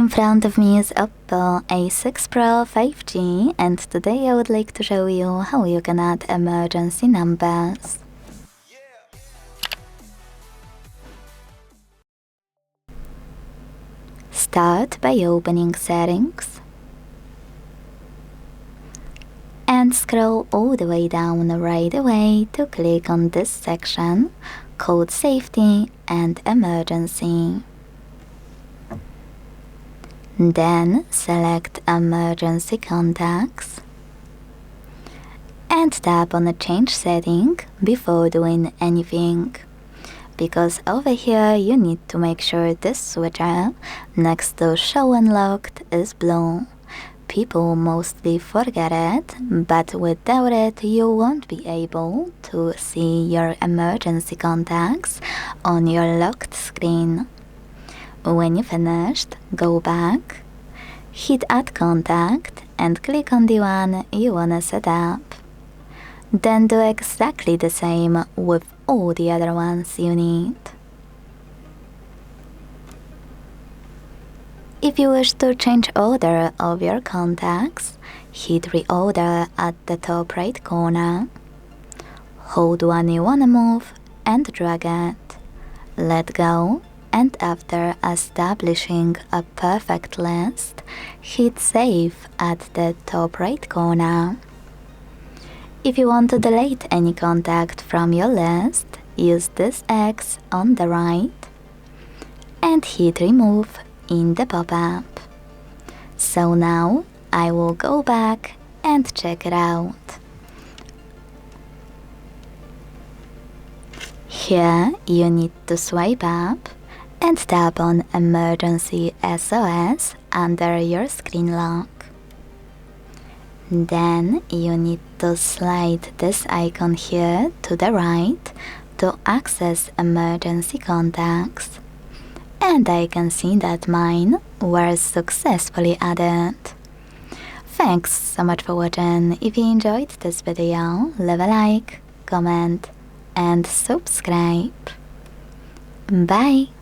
In front of me is OPPO A6 Pro 5G, and today I would like to show you how you can add emergency numbers. Start by opening Settings and scroll all the way down right away to click on this section called Safety and Emergency. Then select Emergency Contacts and tap on the Change Setting before doing anything, because over here you need to make sure this switcher next to Show Unlocked is blue. People mostly forget it, but without it you won't be able to see your emergency contacts on your locked screen. When you finished, go back, hit Add Contact and click on the one you wanna set up. Then do exactly the same with all the other ones you need. If you wish to change order of your contacts, hit Reorder at the top right corner. Hold one you wanna move and drag it. Let go, and after establishing a perfect list, hit Save at the top right corner. If you want to delete any contact from your list, use this X on the right and hit Remove in the pop-up. So now I will go back and check it out. Here you need to swipe up and tap on Emergency SOS under your screen lock. Then you need to slide this icon here to the right to access emergency contacts. And I can see that mine were successfully added. Thanks so much for watching. If you enjoyed this video, leave a like, comment and subscribe. Bye!